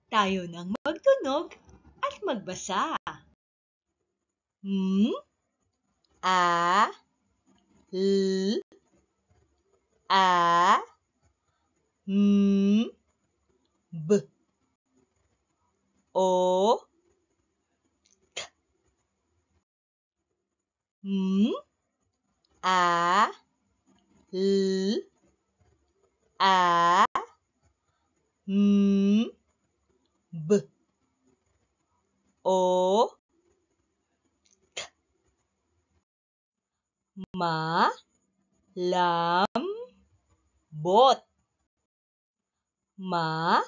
Tayo nang magtunog at magbasa. M, A, L, A, M, B, O, K. M, A, L, A, M, B, O, K. Ma, lam, bot. Ma,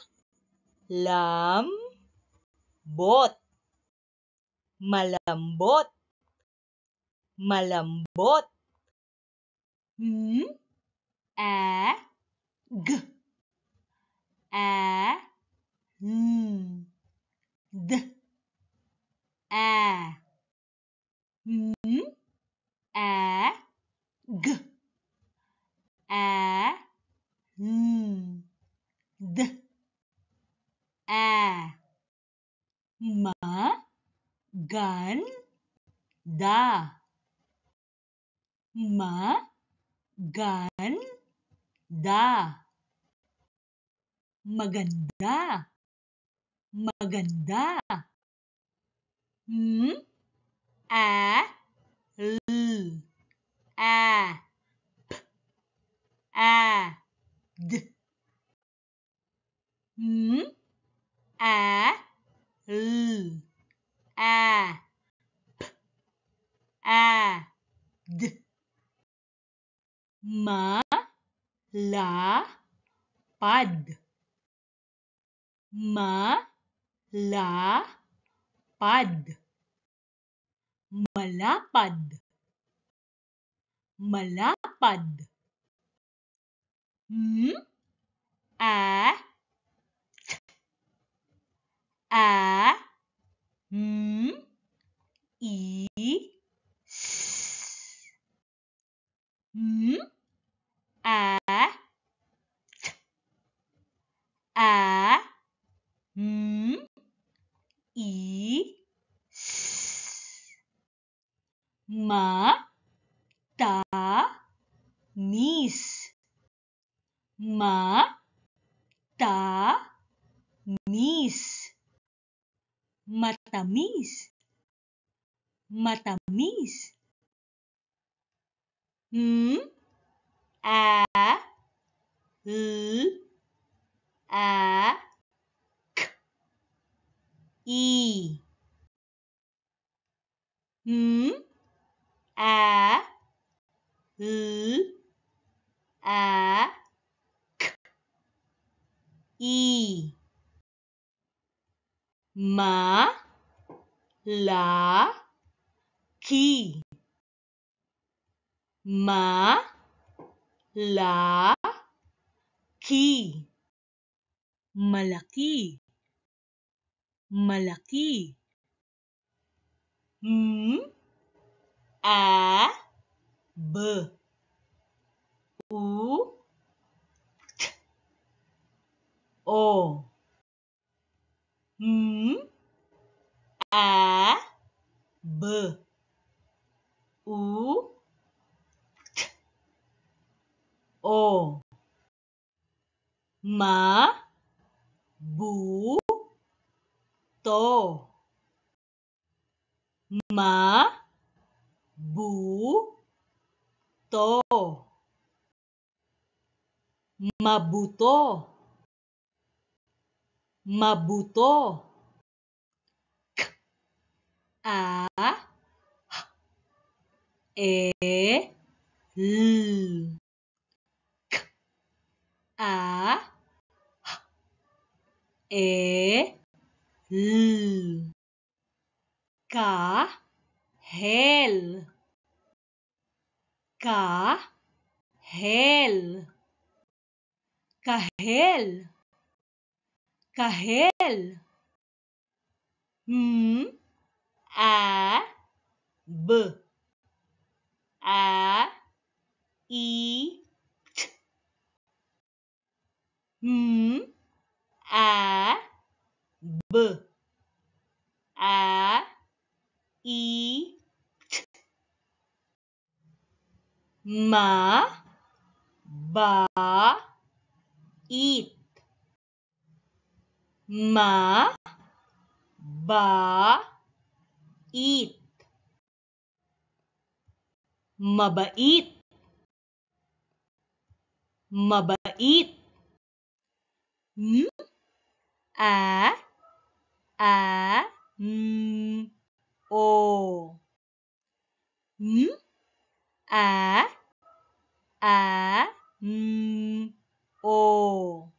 lam, bot. Malambot. Malambot. M, A, G. A, N, D. A, M, A, G. A, N, D. A, ma, gan, da. Ma, gan, da. Maganda. Maganda. M, A, L, A, P, A, D. M, A, L, A, P, A, D. Ma, la, pad. Ma, la, pad. Malapad. Malapad. M, A, T, A, M, I, S. M, A, T, A, M, I, S. Ma, ta, mis. Ma, ta, mis. Matamis. Matamis. M, A, L, A, K, I. M, A, L, A, K, I. Ma, la, ki. Ma, la, ki. Malaki. Malaki. M, A, B, U, T, O. M, A, B, U, T, O. Ma, bu, to. Ma, bu, to. Mabuto. Mabuto. K, A, H, E, L. K, A, H, E, L. Ka, hel. Ka, hel. Kahel. Kahel. M, A, B, A, I, T. M, A, B, A, I, T. Ma, ba, it. Ma, ba, it. Mabait. Mabait. M, A, O. M, A, O.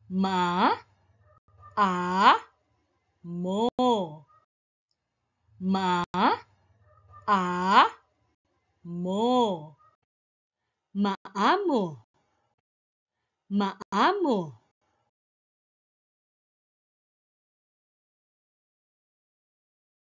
Ma, a, mo. Ma, a, mo. Maamo. Maamo.